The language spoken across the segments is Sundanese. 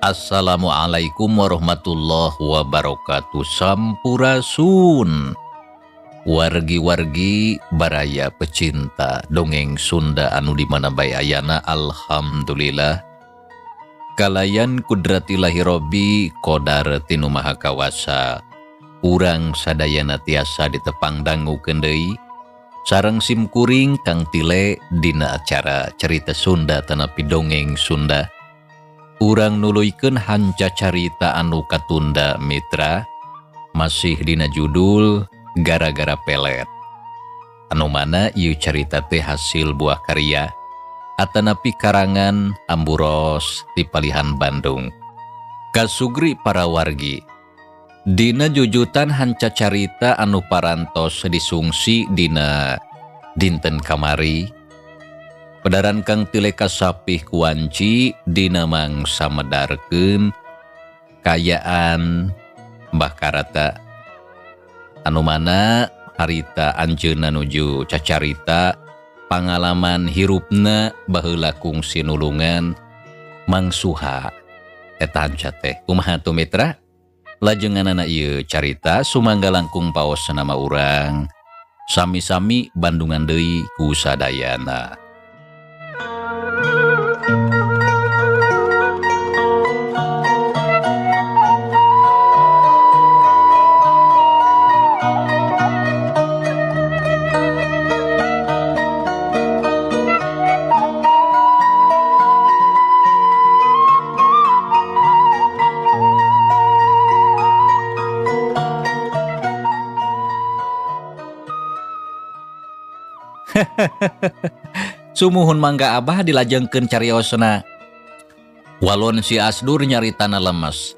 Assalamualaikum warahmatullahi wabarakatuh. Sampurasun. Wargi-wargi baraya pecinta dongeng Sunda anu dimana bae ayana, alhamdulillah kalayan kudratillahi robbi qadar tinu maha kawasa urang sadayana tiasa ditepang dangukeun deui sareng simkuring Kang Tile dina acara cerita Sunda tanapi dongeng Sunda. Urang nuluykeun hanca carita anu katunda mitra masih dina judul gara-gara pelet. Anu mana ieu carita teh hasil buah karya atanapi karangan Amburos ti Palihan Bandung. Kasugri para wargi, dina jujutan hanca carita anu parantos disungsi dina dinten kamari, padaran Kang Tile kasapih kuanci dina mangsa medarkeun kayaan Mbah Karata. Anu mana harita anjeunna nuju cacarita pangalaman hirupna baheula kungsi nulungan Mang Suha. Eta hanca teh kumaha tuh mitra? Lajenganana ieu carita sumangga langkung paos nama urang sami-sami Bandungan deui ku sadayana. Sumuhun mangga Abah dilajengkeun cariosna. Walon si Asdur nyaritana lemes.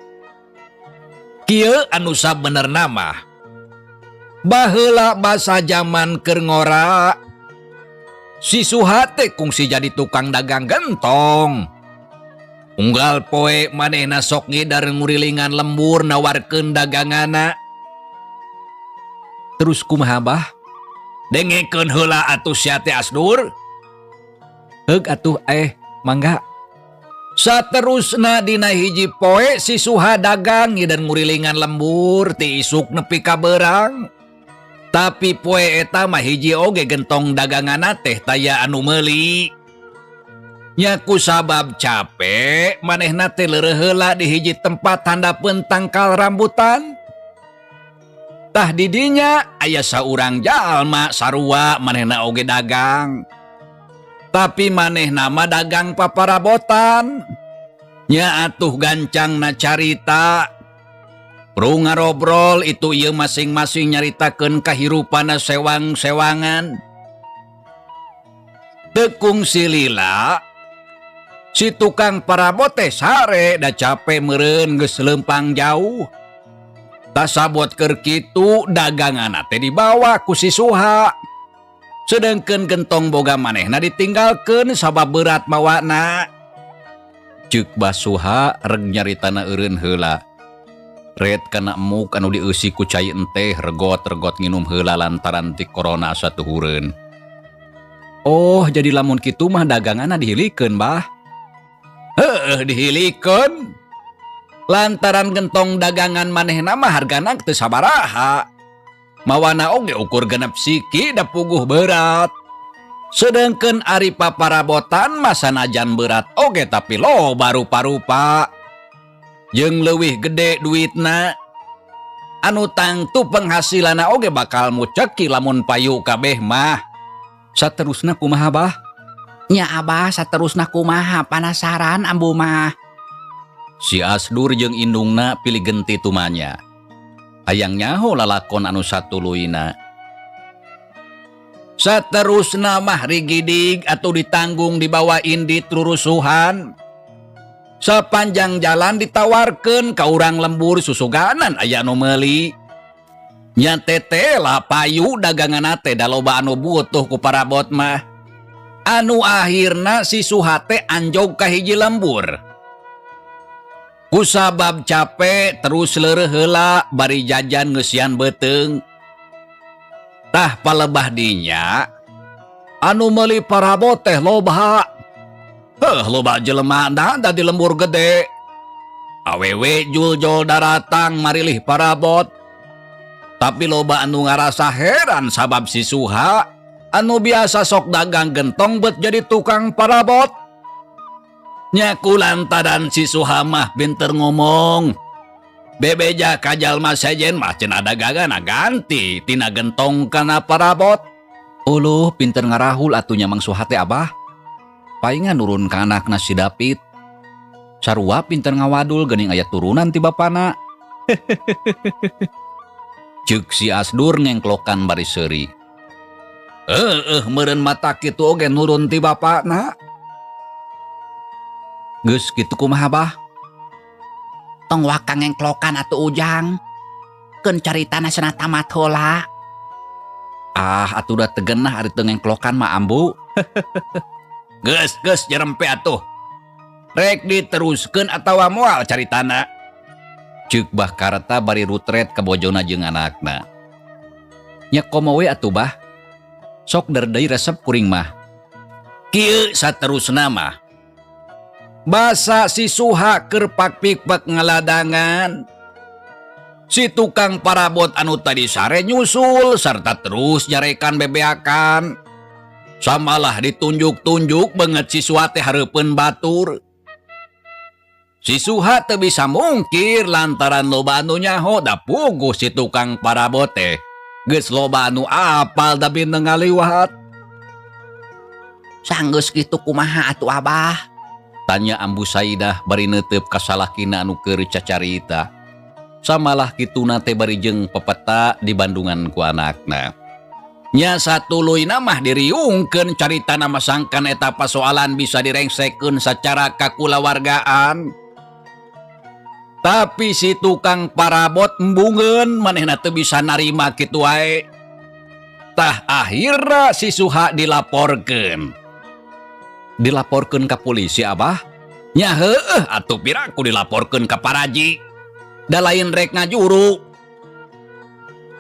Kieu anu sabenerna mah baheula basa zaman keur ngora si Suha teh kungsi jadi tukang dagang gentong. Unggal poe manehna sok ngedar ngurilingan lembur nawarkeun dagangana. Terus kumaha Abah? Dengekeun heula atuh sia teh Asdur. Heug atuh mangga. Saterusna dina hiji poe si Suha dagang dan ngurilingan lembur ti isuk nepi ka beurang. Tapi poe eta mah hiji oge gentong daganganna teh taya anu meuli. Nya kusabab capek manehna teh leureuh heula di hiji tempat handapeun tangkal rambutan. Tah didinya aya saurang jalma sarua manehna oge dagang. Tapi manehna mah dagang paparabotan. Nya atuh gancangna carita. Ru ngarobrol itu ieu masing-masing nyaritakeun kahirupanna sewang-sewangan. Tekung silila si tukang parabot teh sare da capek meureun geus leumpang jauh. Tasabot keur kitu daganganna teh dibawa ku si Suha. Sedengkeun gentong boga manehna ditinggalkeun sabab berat mawana. Ceuk Bah Suha reg nyaritana eureun heula. Red kana emuk anu dieusi ku cai enteh regot-regot nginum heula lantaran ti corona satuhureun. Oh, jadi lamun kitu mah daganganna dihilikeun, Bah. Heueuh, dihilikeun. Lantaran gentong dagangan manehna mah hargana teu sabaraha. Mawana oge ukur genep siki da puguh berat. Sedengkeun ari paparabotan mah sanajan berat oge tapi loba rupa-rupa. Jeung leuwih gede duitna. Anu tangtu penghasilanna oge bakal muceki lamun payu kabeh mah. Saterusna kumaha Bah? Nya Abah saterusna kumaha panasaran ambu mah. Si Asdur jeung indungna pilih genti tumanya. Hayang nyaho lalakon anu satuluyna. Saterusna mah rigidig atuh ditanggung dibawain di trurusuhan. Sapanjang jalan ditawarkeun ka urang lembur susuganan aya nu meuli. Nya tete lah payu daganganna teh da loba anu butuh ku parabot mah. Anu akhirna si Suha teh anjog ka hiji lembur. Kusabab capek terus leureuh heula bari jajan ngeusian beuteung. Tah palebah dinya anu meuli parabot teh loba. Loba jelema da di lembur gede. Awewe juljol daratang marilih parabot. Tapi loba anu ngarasa heran sabab si Suha anu biasa sok dagang gentong bet jadi tukang parabot. Nyaku lantaran si Suha mah binter ngomong. Bebeja kajal mas sejen mah cenah dagangana ganti tina gentong kana parabot. Uluh pinter ngarahul atunya Mang Suha teh Abah. Paingan nurun ka anakna si David. Sarua pinter ngawadul geuning aya turunan ti bapana. Ceuk si Asdur ngengklokan bari seuri. Meureun mata kitu oge nurun ti bapana. Geus kitu kumaha Abah? Tong wakang ngengklokan atuh Ujang. Keun caritana cenah tamat heula. Atuh da tegenah ari teu ngengklokan mah ambu. Geus jerempe atuh. Rek diteruskeun atawa moal caritana. Ceuk Bah Kareta bari rutret ka bojona jeung anakna. Nya komo we atuh Bah. Sok deui resep kuring mah. Kieu saterusna mah. Basa si Suha keur pakpik-pak ngaladangan. Si tukang parabot anu tadi sare nyusul sarta terus nyarekan bebeakan. Samalah ditunjuk-tunjuk banget si Suha teh hareupeun batur. Si Suha teu bisa mungkir lantaran loba anu nyaho da puguh si tukang parabot teh. Geus loba anu apal da bintang ngaliwat. Sanggeus kitu kumaha atuh Abah? Tanya Ambu Saidah bari neuteup ka salakina anu keur cacarita. Samalah kituna teh bari jeung pepeta di Bandungan ku anakna. Nya satuluyna mah diriungkeun caritana masangkan eta pasoalan bisa direngsekeun sacara kakulawargaan. Tapi si tukang parabot embungeun manehna teu bisa narima kitu wae. Tah akhirna si Suha dilaporkeun. Dilaporkeun ka polisi Abah? Nya heueuh atuh piraku dilaporkeun ka paraji. Da lain rek ngajuru.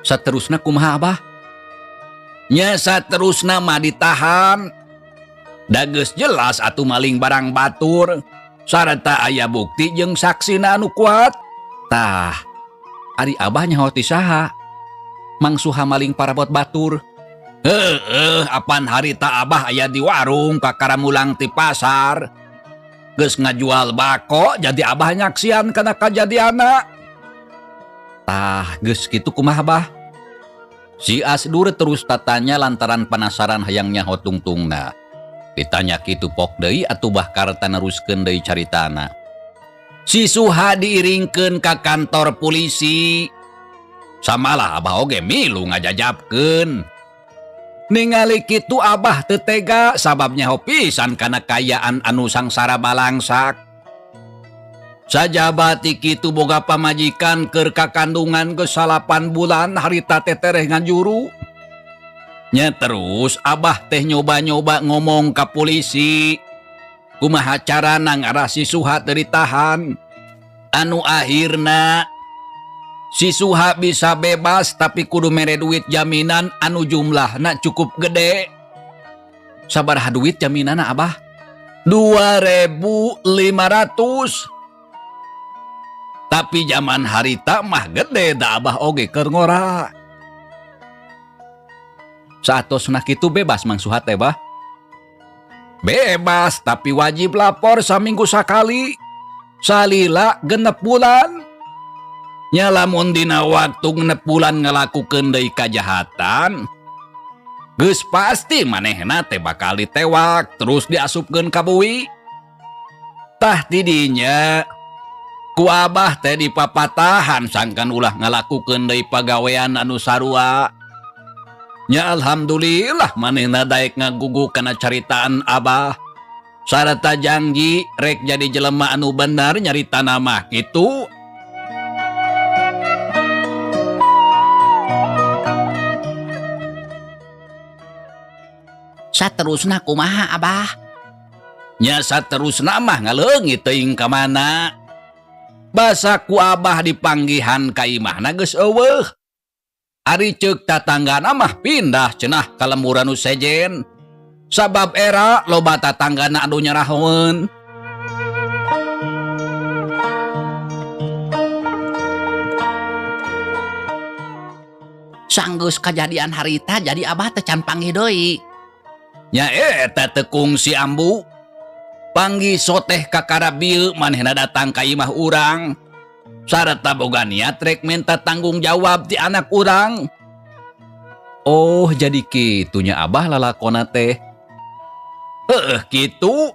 Saterusna kumaha Abah? Nya saterusna mah ditahan. Da geus jelas atuh maling barang batur. Sarata aya bukti jeung saksina anu kuat. Tah, ari Abah nyaho ti saha? Mang Suha maling parabot batur. Apan harita Abah aya di warung kakaramulang ti pasar. Geus ngajual bako jadi Abah nyaksian kana kajadianna. Tah, geus kitu kumaha Abah? Si Asdur terus tatanya lantaran penasaran hayang nyaho tungtungna. Ditanya kitu pok deui atuh Bah Kareta neruskeun deui caritana. Si Suha diiringkeun ka kantor polisi. Samalah Abah oge milu ngajajabkeun. Ningali kitu Abah teu tega sabab nyaho pisan kana kayaan anu sangsara balangsak. Sajabati kitu boga pamajikan keur kakandungan geus 8 bulan harita teh tereh ngajuru. Nya terus Abah teh nyoba-nyoba ngomong ka polisi. Kumaha carana ngarah si Suha teu ditahan. Anu akhirna si Suha bisa bebas tapi kudu mere duit jaminan anu jumlahna cukup gede. Sabaraha duit jaminanna Abah? 2.500. Tapi zaman harita mah gede da Abah oge keur ngora. Saatosna kitu bebas Mang Suha teh Bah? Bebas tapi wajib lapor saminggu sakali. Salila 6 bulan. Nya lamun dina waktu 6 bulan ngalakukeun deui kajahatan, geus pasti manehna teh bakal ditewak terus diasupkeun ka buwi. Tah tidinya ku Abah teh dipapatahan sangkan ulah ngalakukeun deui pagawean anu sarua. Nya alhamdulillah manehna daek ngagugu kana caritaan Abah. Sarata janji rek jadi jelema anu bener nyaritana mah kitu. Saterusna kumaha Abah? Nya saterusna mah ngaleungit teuing ka mana. Basa ku Abah dipanggihan ka imahna geus eueuh. Ari ceuk tatanggana mah pindah cenah ka lembur anu sejen. Sabab era loba tatanggana anu nyarahoeun. Sanggeus kejadian harita jadi abah teh can panggih deui. Nya eta tekung si Ambu. Panggih soteh kakara bieu manehna datang ka imah urang. Sareta boga niat rek minta tanggung jawab ti anak urang. Oh, jadi kitunya abah lalakona teh. Kitu.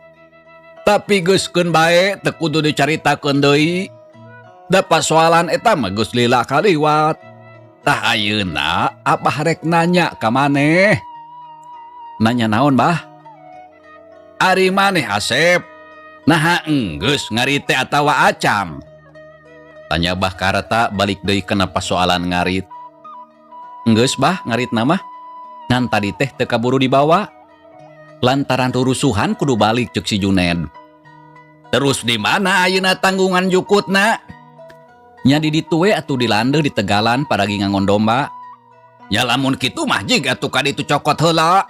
Tapi geuskeun bae teu kudu dicaritakeun deui. Da pasoalan eta mah geus lila kaliwat. Tah ayeuna abah rek nanya ka maneh. Nanya naon, Bah? Ari maneh Asep? Naha enggeus ngarite atawa acam? Tanya Bah Kareta balik deui kana pasoalan ngarit. Enggeus Bah ngarit nama? Ngan tadi teh teu kaburu dibawa. Lantaran rurusuhan kudu balik ceuk si Juned. Terus di mana ayeuna tanggungan jukutna? Nya di ditu we atuh dilandeuh di Tegalan paragi ngangon domba. Ya lamun kitu mah jig atuh ka ditu cokot heula.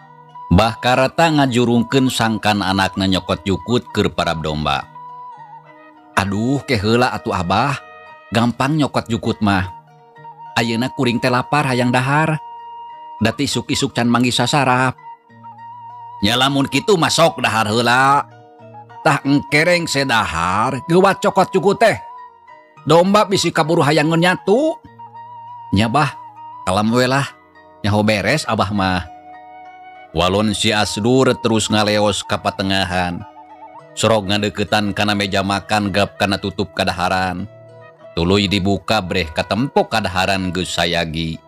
Bah Kareta ngajurungkeun sangkan anakna nyokot jukut keur parab domba. Aduh ke heula atuh abah. Gampang nyokot jukut mah. Ayeuna kuring teh lapar hayang dahar. Dati isuk-isuk can manggi sasarap. Nya lamun kitu mah sok dahar heula. Tah engkereng sedahar geuwat cokot jukut teh. Domba bisi kaburu hayang nyatu. Nya bah, kalem we lah. Nyaho beres abah mah. Walon si Asdur terus ngaleos ka patengahan. Sorog ngadeuketan kana meja makan gap kana tutup kadaharan. Tuluy dibuka breh katempok kadaharan geus sayagi.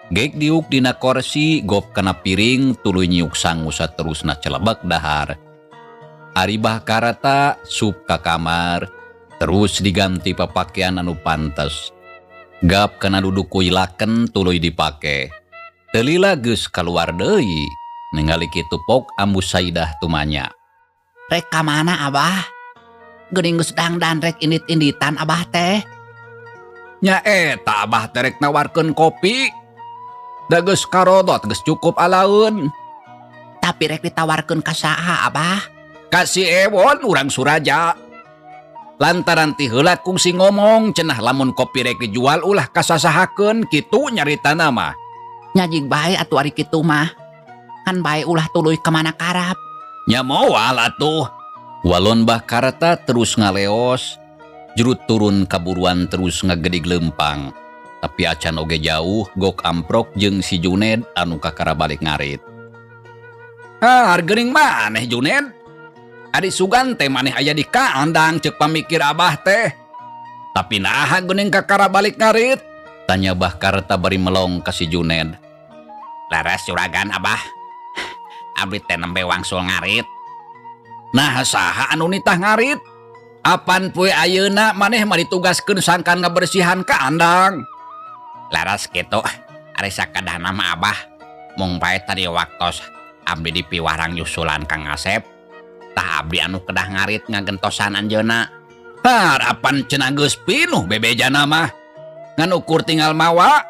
Gek diuk dina kursi gop kana piring tuluy nyiuk sangu saterusna celebek dahar. Ari Bah Kareta sup ka kamar. Terus diganti papakean anu pantes. Gap kana duduk kuilaken tuluy dipake. Teu lila geus kaluar deui. Ningali kitu pok Ambu Saidah tumanya. Rek ka mana abah? Geuning geus dangdan rek indit-inditan abah teh. Nya eta abah teh rek nawarkeun kopi. Da geus karodot geus cukup alaeun. Tapi rek ditawarkeun ka saha abah? Ka si Ewon urang Suraja. Lantaran ti heula kungsi ngomong cenah lamun kopi rek dijual ulah kasasahakeun kitu nyaritana mah. Nya jig bae atuh ari kitu mah. Kan bae ulah tuluy kemana karap. Nya moal atuh. Walon Bah Kareta terus ngaleos. Jurut turun kaburuan terus ngagedig lempang. Tapi acan oge jauh gok amprok jeung si Juned anu kakara balik ngarit. Hargeuning maneh Juned? Adi sugan teh maneh aya di kaandang ceuk pamikir abah teh. Tapi naha geuning kakara balik ngarit? Tanya Bah Kareta bari melong ka si Juned. Laras juragan abah. Abdi teh nembe wangsul ngarit. Nah saha anu nitah ngarit? Apan poe ayeuna maneh mah ditugaskeun sangkan ngabersihan kaandang. Laras kitu, ari sakadahna mah abah mung bae tadi waktos abdi dipiwarang nyusulan Kang Asep. Tah abdi anu kedah ngarit ngagentosan anjeunna. Harapan cenah geus pinuh bebejana mah. Ngan ukur tinggal mawa.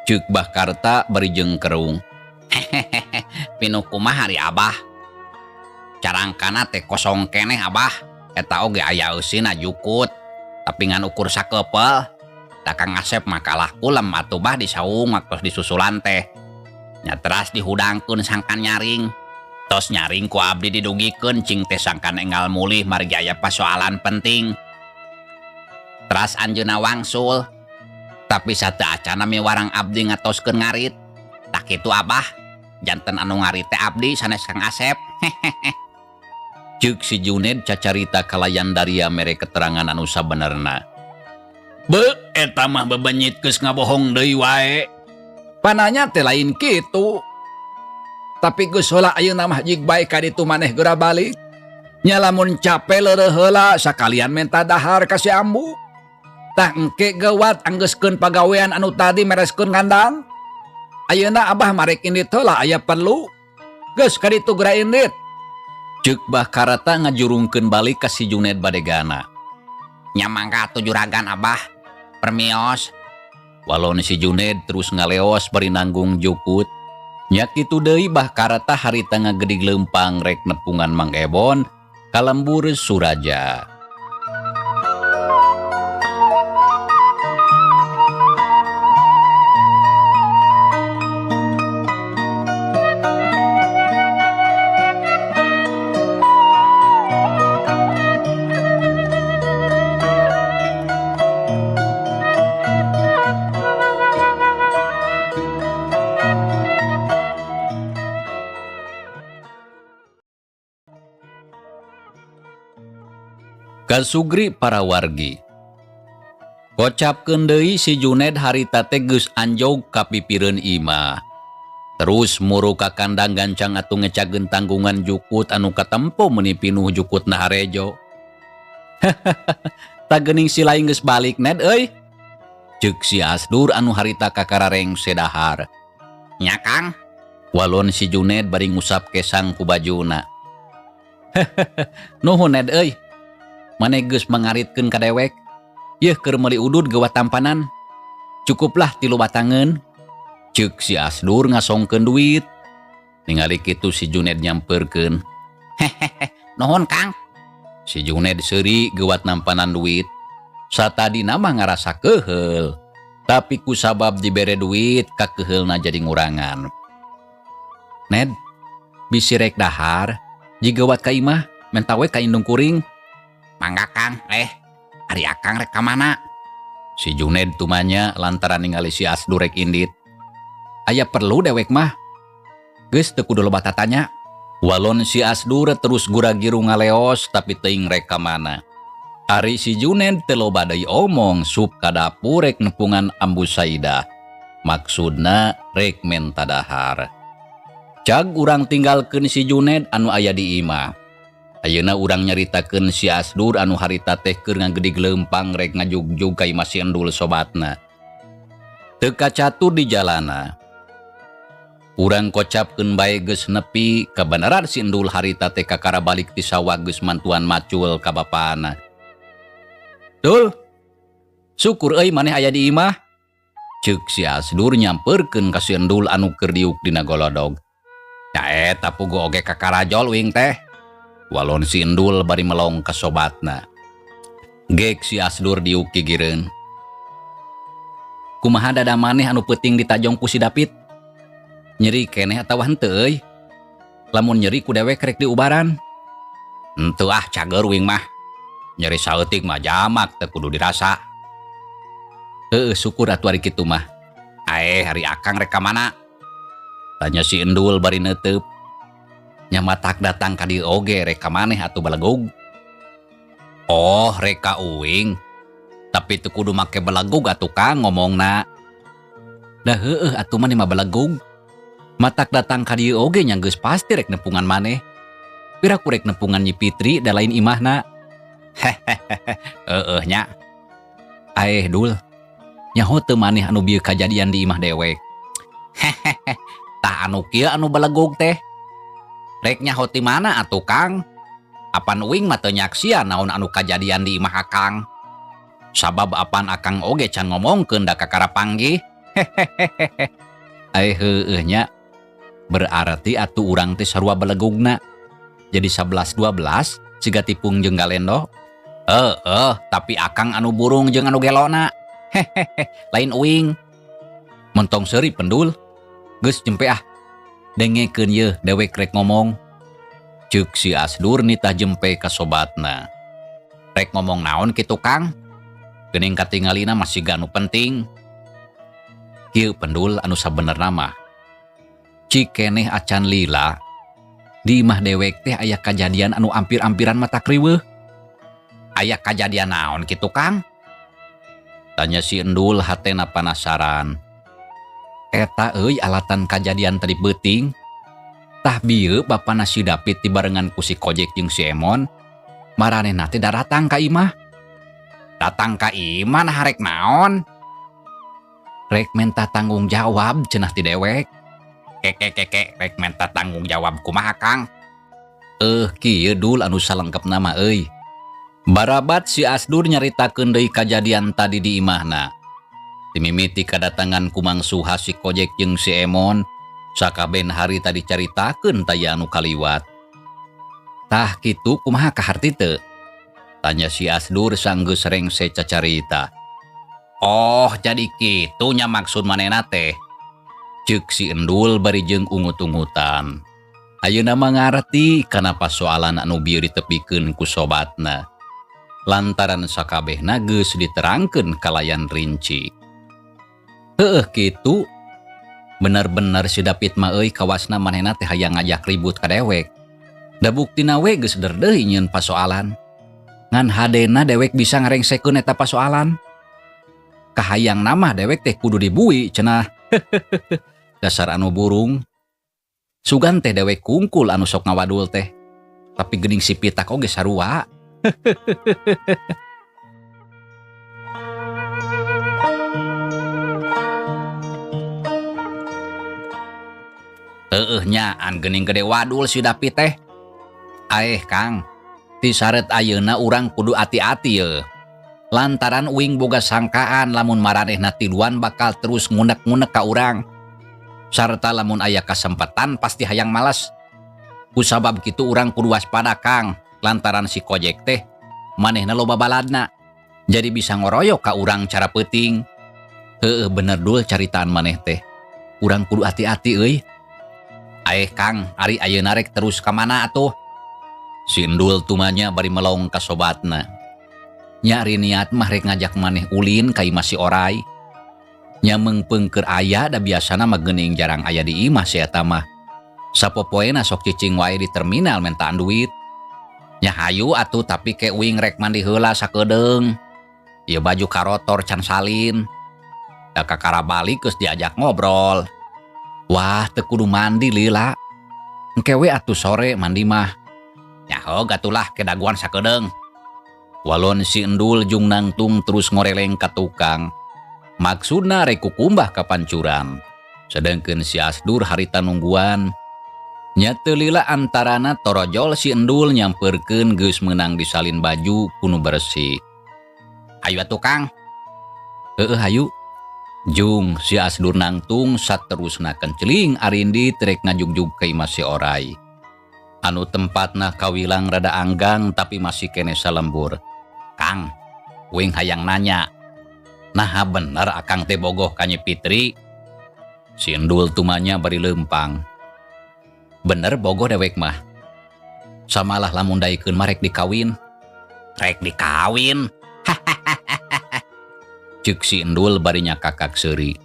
Ceuk Bah Kareta bari jengkerung. Pinuh kumaha hari abah? Carangkana teh kosong keneh abah. Eta oge aya eusina jukut. Tapi ngan ukur sakeupel. Da Kang Asep mah kalah kulem atuh bah disaung waktos disusulan teh. Nya teras dihudangkeun sangkan nyaring. Tos nyaring ku abdi didugikeun cing teh sangkan enggal mulih margi aya pasoalan penting. Teras anjeunna wangsul. Tapi sateu acana miwarang abdi ngatoskeun ngarit. Tak kitu abah, janten anu ngarit teh abdi sanes Kang Asep. Ceuk si Juned cacarita kalayan daria mere keterangan anu sabenerna. Beuk eta mah bebenyit geus ngabohong deui wae. Pananya teh lain kitu. Tapi geus heula ayeuna mah jig bae ka ditu maneh geura balik. Nya lamun capek leureuh heula sakalian menta dahar ka si Ambu. Tah engke geuwat anggeuskeun pagawean anu tadi mereskeun ngandang. Ayeuna abah marek indit heula aya perlu. Geus ka ditu geura indit. Ceuk Bah Kareta ngajurungkeun balik ka si Juned badegana. Nya mangga atuh juragan abah. Permios. Walon si Juned terus ngaleos bari nanggung jukut. Nya kitu deui Bah Kareta harita ngagedig leumpang rek nepungan Mang Ebon ka lembur Suraja. Kasugri para wargi. Kocapkeun deui si Juned harita teh geus anjog ka pipireun imah. Terus muru ka kandang gancang atuh ngecageun tanggungan jukut anu katempo meuni pinuh jukutna harejo. Tak geuning si lain geus balik Ned euy. Ceuk si Asdur anu harita kakarareng sedahar. Nya Kang. Walon si Juned bari ngusap kesang ku bajuna. Nuhun Ned euy. Mane geus mangaritkeun ka dewek. Yeuh keur meuli udud gawat tampanan. Cukuplah 3 batangeun. Ceuk si Asdur ngasongkeun duit. Ningali kitu si Juned nyampeurkeun. Nuhun Kang. Si Juned seuri gawat nampanan duit. Satadina mah ngarasa keheul. Tapi kusabab dibere duit kakeheulna jadi ngurangan. Ned, bisi rek dahar. Jigawat ka imah, menta we ka indung kuring. Mangga Kang, ari akang rek ka mana? Si Juned tumanya lantaran ningali si Asdur rek indit. Aya perlu dewek mah. Geus teu kudu loba tatanya. Walon si Asdur terus gura-giru ngaleos tapi teuing rek ka mana. Ari si Juned teu loba deui omong sup ka dapur rek nepungan Ambu Saidah. Maksudna rek menta dahar. Cag urang tinggalkeun si Juned anu aya di imah. Ayeuna urang nyaritakeun si Asdur anu harita teh keur ngagedig leumpang rek ngajugjug ka imah si Endul sobatna. Teu kacatur di jalana. Urang kocapkeun bae geus nepi kabeneran si Endul harita teh kakara balik ti sawah geus mantuan macul ka bapana. Dul, syukur euy maneh aya di imah. Ceuk si Asdur nyampeurkeun ka si Endul anu keur diuk dina golodog. Ya eta puguh oge kakarajol uing teh. Walon si Endul bari melong ka sobatna. Gek si Asdur diuk gigireun. Kumaha dada maneh anu peuting ditajong ku si Dapit? Nyeri keneh atawa henteu euy? Lamun nyeri ku dewek rek diubaran. Henteu cager uing mah. Nyeri saeutik mah jamak teu kudu dirasa. Heueuh syukur atuh ari kitu mah. Hari akang rek ka mana? Tanya si Endul bari neuteup. Nya matak datang ka dieu oge rek ka maneh atuh balegog. Oh rek ka uing. Tapi teu kudu make balegog atuh Kang ngomongna. Da heueuh atuh mah balegog. Matak datang ka dieu oge nya geus pasti rek nepungan maneh. Pira ku rek nepungan Nyi Fitri da lain imahna. Heueuh nya. Dul. Nyaho teu maneh anu bieu kajadian di imah dewek. Tah anu kieu anu balegog teh. Rek nyaho ti mana atuh Kang? Apan uing mah teu nyaksian naon anu kajadian di imah akang. Sabab apan akang oge can ngomongkeun da kakara panggih. Heueuh nya. Berarti atuh urang teh sarua balegogna. Jadi 11-12 siga tipung jeung galendo. Tapi akang anu burung jeung anu gelona. Lain uing. Mentong seuri Pendul. Geus jempe ah. Dengekeun yeuh dewek rek ngomong. Ceuk si Asdur nitah jempe ka sobatna. Rek ngomong naon kitu Kang? Geuning katingalina masih anu penting. Kieu Pendul anu sabenerna mah. Cik keneh acan lila. Di imah dewek teh aya kajadian anu ampir-ampiran mata kriweuh. Aya kajadian naon kitu Kang? Tanya si Endul hatena panasaran. Eta euy alatan kajadian tadi beuting. Tah bieu bapana si Dapit dibarengan ku si Kojek jeung si Emon. Maranehna teh datang ka imah. Datang ka imah nah rek naon? Rek menta tanggung jawab cenah ti dewek. Kek rek menta tanggung jawab kumaha Kang? Kieu Dul anu salengkepna mah euy. Barabat si Asdur nyaritakeun deui kajadian tadi di imahna. Timimiti kadatangan kumang Suha si Kojek jeung si Emon. Sakaben hari tadi caritakeun taya anu kaliwat. Tah kitu kumaha kaharti teu? Tanya si Asdur sanggeus rengse cacarita. Oh jadi kitu nya maksud manehna teh. Ceuk si Endul bari jeung ungut-ungutan. Ayeuna mah ngarti kana pasoalan anu bieu ditepikeun ku sobatna. Lantaran sakabehna geus diterangkeun kalayan rinci. Heueuh kitu. Bener-bener si Dapit mah euy kawasna manehna teh hayang ngajak ribut ka dewek. Da buktina we geus derdeuh nyieun pasoalan. Ngan hadena dewek bisa ngarengsekeun eta pasoalan. Kahayang nama dewek teh kudu dibui cenah. Dasar anu burung. Sugan teh dewek kungkul anu sok ngawadul teh. Tapi geuning si pitak oge sarua. Nya an geuning gede wadul si Dapi teh. Kang, ti saret ayeuna urang kudu ati-ati ye. Lantaran uing boga sangkaan lamun maranehna tiluan bakal terus ngunek-ngunek ka urang. Sarta lamun aya kasempatan pasti hayang malas. Kusabab kitu urang kudu waspada Kang, lantaran si Kojek teh manehna loba baladna. Jadi bisa ngoroyok ka urang cara peuting. Bener dul caritaan maneh teh. Urang kudu ati-ati euy. Kang, ari ayeuna rek terus ka mana atuh? Si Endul tumanya bari melong ka sobatna. Nyari niat mah rek ngajak maneh ulin ka imah si Oray. Nya meungpeung keur aya da biasana mah geuning jarang aya di imah si eta mah. Sapopoena sok cicing wae di terminal mentaan duit. Nya hayu atuh tapi ke uing rek mandi heula sakedeung. Ieu baju karotor can salin. Da kakara balik geus diajak ngobrol. Wah, teu kudu mandi lila. Engke we atuh sore mandi mah. Nyaho gatulah ke daguan sakedeung. Walon si Endul jung nangtung terus ngoreleng ka tukang. Maksudna rek kukumbah ka pancuran. Sedengkeun si Asdur harita nungguan. Nya teu lila antarana torojol si Endul nyampeurkeun geus meunang disalin baju kunu bersih. Hayu atuh Kang. Hayu. Jung si Asdur nangtung saterusna kenceling arindi trek ngajugjug ka imah si Oray. Anu tempatna kawilang rada anggang tapi masih kene salembur. Kang, uing hayang nanya. Nah bener akang teh bogoh ka Nyi Fitri? Si Endul tumanya bari leumpang. Bener bogoh dewek mah. Samalah lamun daekeun mah rek dikawin. Rek dikawin? Cek si Endul barinya kakak seuri.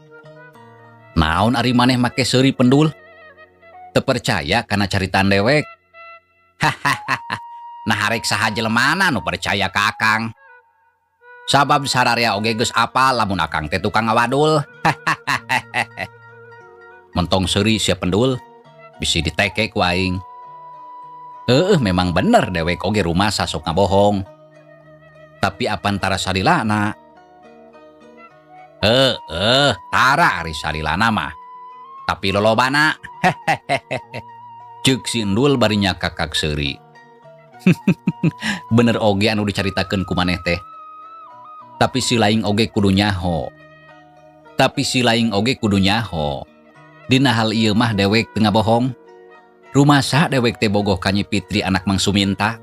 Naon ari maneh make seuri Pendul? Teu percaya kana caritaan dewek. Nah harek saha jelemana nu percaya ka Akang. Sabab sararea oge geus apal lamun Akang teh tukang ngawadul. Mentong seuri sia Pendul, bisi diteke ku aing. Memang bener dewek oge rumasa sok ngabohong. Tapi apantara salilana? Tara ari salilana mah. Tapi lolobana. Ceuk si Endul barinya kakak seuri. Bener oge anu dicaritakeun ku maneh teh. Tapi si laing oge kudu nyaho. Dina hal ieu mah dewek teu ngabohong. Rumasa dewek teh bogoh ka Nyi Fitri anak Mang Suminta.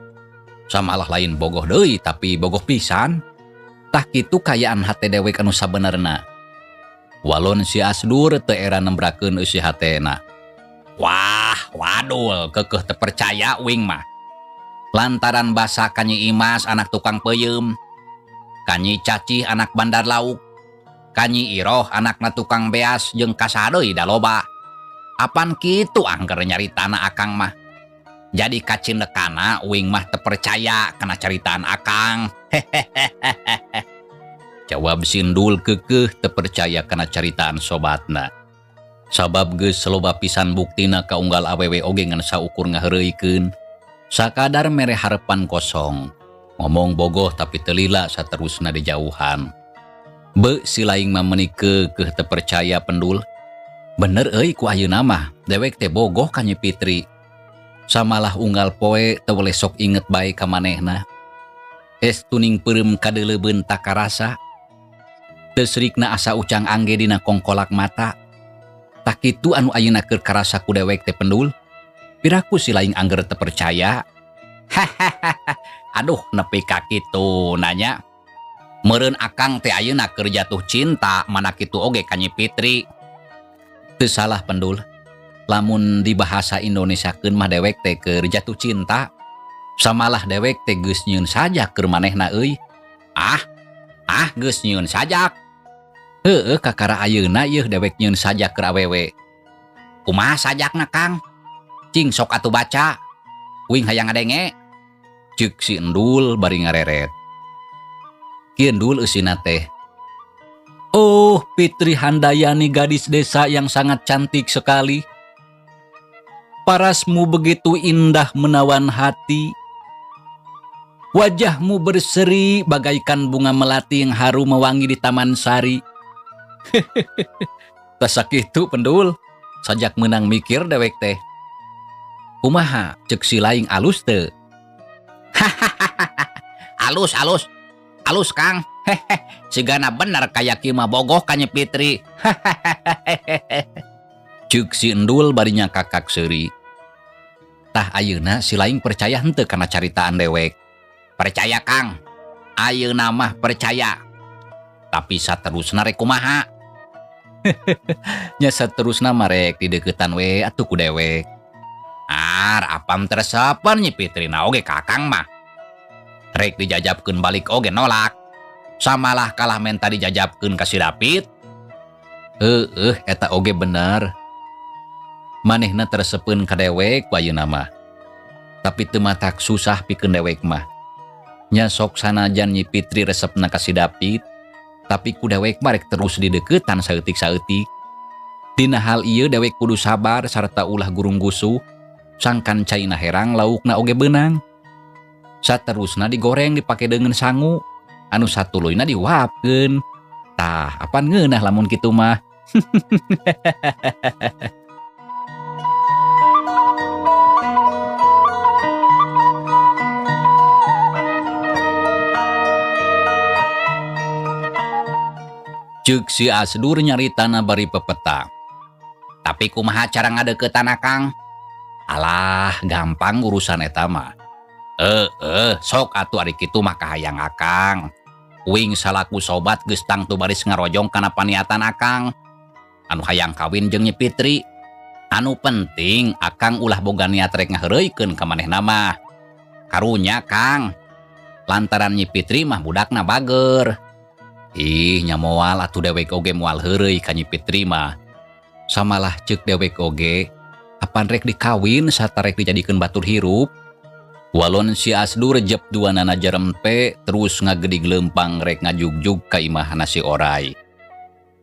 Samalah lain bogoh deui tapi bogoh pisan. Tah kitu kayaan hate dewek anu sabenerna. Walon si Asdur teu era nembrakeun eusi hatena. Wah, wadul, kekeh teu percaya uing mah. Lantaran basa ka Nyi Imas anak tukang peuyeum, ka Nyi Cacih anak bandar lauk, ka Nyi Iroh anakna tukang beas jeung kasaha deui da loba. Apan kitu angker nyaritana Akang mah. Jadi kacindekana uing mah teu percaya kana caritaan Akang. Jawab si Endul kekeh teu percaya kana caritaan sobatna. Sabab geus loba pisan buktina kaunggal awewe oge ngan saukur ngaheureuikeun. Sakadar mere harepan kosong. Ngomong bogoh tapi teu lila saterusna di jauhan. Beu si laing mah meuni kekeh teu percaya Pendul. Bener euy ku ayeuna mah dewek teh bogoh ka Nyi Fitri. Samalah unggal poe teu boleh sok inget bae ka manehna. Tuning peureum kadeuleubeun tak karasa. Teu srikna asa ucang angge dina kongkolak mata. Tak kitu anu ayeuna keur karasa ku dewek teh Pendul. Piraku si laing angger teu percaya. Aduh nepi ka kitu nanya. Meureun Akang teh ayeuna keur jatuh cinta mana kitu oge ka Nyi Fitri. Teu salah Pendul. Lamun di bahasa Indonesiakeun mah dewek teh keur jatuh cinta. Samalah dewek teh geus nyieun sajak keur manehna euy. Geus nyieun sajak. Kakara ayeuna yeuh dewek nyieun sajak keur awewe. Kumaha sajakna Kang? Cing sok atuh baca. Uing hayang ngadenge. Ceuk si Endul bari ngareret. Ki Endul eusina teh. Oh, Fitri Handayani, gadis desa yang sangat cantik sekali. Parasmu begitu indah menawan hati. Wajahmu berseri bagaikan bunga melati yang harum mewangi di taman sari. Tasak itu Pendul, sajak menang mikir dewek teh. Kumaha ceuk si Laing alus teu? Alus, alus. Alus, Kang. Sigana bener kayak kieu mah bogoh ka Nyi Fitri. Ceuk si Endul barinya kakak seuri. Tah ayeuna si Laing percaya henteu kana caritaan dewek. Percaya, Kang. Ayeuna mah percaya. Tapi saterusna rek kumaha? Nya saterusna mah rek dideuketan we atuh ku dewek. Apam teresepan Nyi Fitrina oge Kakang mah. Rek dijajabkeun balik oge nolak. Samalah kalah menta dijajabkeun ka si Dapit. Eta oge bener. Manehna teresepeun ka dewek ku ayeuna mah. Tapi teu matak susah pikeun dewek mah. Nya sok sanajan Nyi Fitri resepna ka si Dapit, tapi ku dewek marek terus dideuketan saeutik-saeutik. Dina hal ieu dewek kudu sabar sarta ulah gurung-gusuh, sangkan caina herang laukna oge beunang. Saterusna digoreng dipake deungeun sangu, anu satuluyna diuapkeun. Tah, apan ngeunah lamun kitu mah. Ceuk si Asdur nyaritana bari pepeta. Tapi kumaha cara ngadeukeutana, Kang? Alah, gampang urusan eta mah. Sok atuh ari kitu mah kahayang Akang. Uing salaku sobat geus tangtu baris ngarojong kana paniatan Akang. Anu hayang kawin jeung Nyi Fitri. Anu penting Akang ulah boga niat rek ngaheureuikeun ka manehna mah. Karunya, Kang. Lantaran Nyi Fitri mah budakna bager. Ih, nya moal atuh dewek oge moal heureuy ka Nyi Fitri mah. Samalah ceuk dewek oge, apan rek dikawin sarta rek dijadikeun batur hirup. Walon si Asdur jep duanana jarempe terus ngagedig leumpang rek ngajugjug ka imahna si Oray.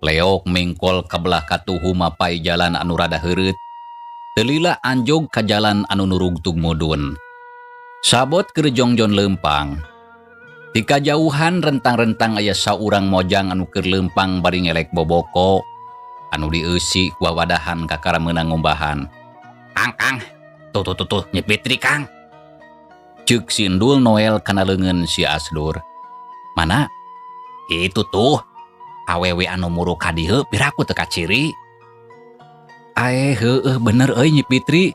Leok mengkol ka belah katuhu mapai jalan anu rada heureut. Teu lila anjog ka jalan anu nurugtug mudun. Sabot keur jongjon leumpang. Di kajauhan rentang-rentang aya saurang mojang anu keur leumpang bari ngelek boboko anu dieusi ku wawadahan ka karameunang ngombahan. Kang, tuh Nyi Fitri, Kang. Ceuk si Endul Noel kana leungeun si Asdur. Mana? Itu tuh, awewe anu muru ka dieu piraku teu kaciri. Heueuh bener euy Nyi Fitri.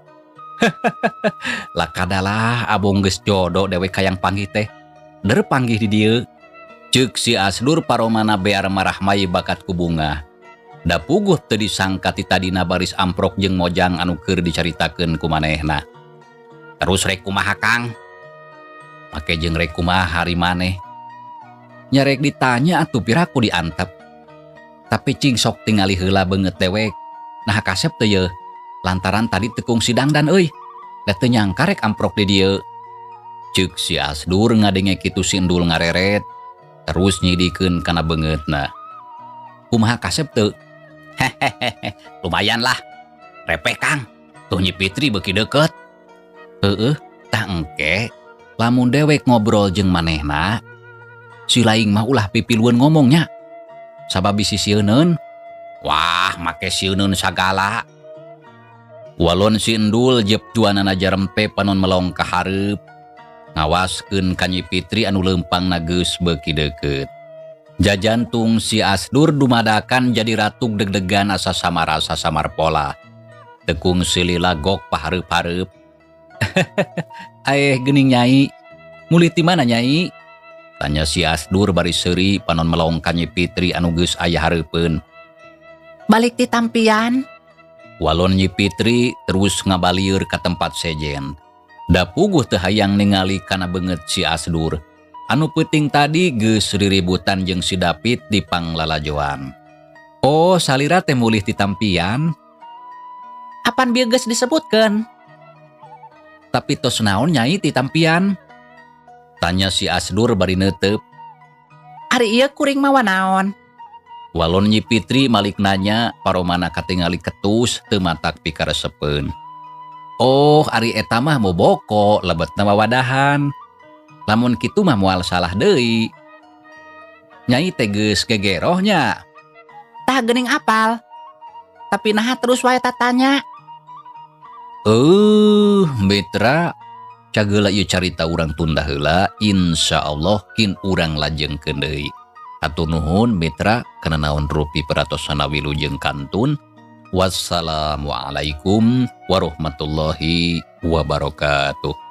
Lakadalah abong geus jodoh dewek kayang panggih teh. Der panggih di dieu. Ceuk si Asdur paromana bear marah mai bakat ku bunga. Da puguh teu disangka ti tadina baris amprok jeung mojang anu keur dicaritakeun ku manehna. Terus rek kumaha, Kang? Make jeung rek kumaha hari maneh. Nya rek ditanya atuh piraku diantep. Tapi cing sok tingali heula beungeut dewek. Nah kasep teu yeuh. Lantaran tadi teu kungsi dangdan euy. Da teu nyangka rek amprok di dieu. Ceuk si Asdur ngadenge kitu si Endul ngareret, terus nyidikeun kana beungeutna. Kumaha kasep teu? Lumayan lah. Repeh, Kang. Tuh Nyi Fitri beuki deukeut. Tah engke. Lamun dewek ngobrol jeung manehna, si Laing mah ulah pipilueun ngomongnya. Sabab bisi sieuneun. Wah, make sieuneun sagala. Walon si Endul jep juanana jarempe panon melong ka hareup. Ngawaskeun ka Nyi Fitri anu leumpangna geus beuki deukeut. Jajantung si Asdur dumadakan jadi ratug deg-degan asa samar pola. Tekung silila gok pahareup-hareup. Geuning Nyai. Muli ti mana Nyai? Tanya si Asdur bari seuri panon melong ka Nyi Fitri anu geus aya hareupeun. Balik ti tampian. Walon Nyi Fitri terus ngabalieur ka tempat sejen. Da puguh teu hayang ningali kana beungeut si Asdur. Anu peuting tadi geus riributan jeung si Dapit di panglalajoan. Oh, salira teh mulih ti tampian. Apan bieu geus disebutkeun? Tapi tos naon Nyai ti tampian? Tanya si Asdur bari neuteup. Ari ieu kuring mawa naon? Walon Nyi Fitri malik nanya paromana katingali ketus teu matak pikaresepeun. Oh, ari eta mah mau boko lebetna wawadahan. Lamun kitu mah moal salah deui. Nyai teh geus gegerohnya. Tah geuning apal. Tapi naha terus wae tatanya. Mitra, cageula ieu carita urang tunda heula, insyaallah kin urang lajengkeun deui. Hatur nuhun mitra kana naon rupi peratosana wilujeng kantun. Wassalamualaikum warahmatullahi wabarakatuh.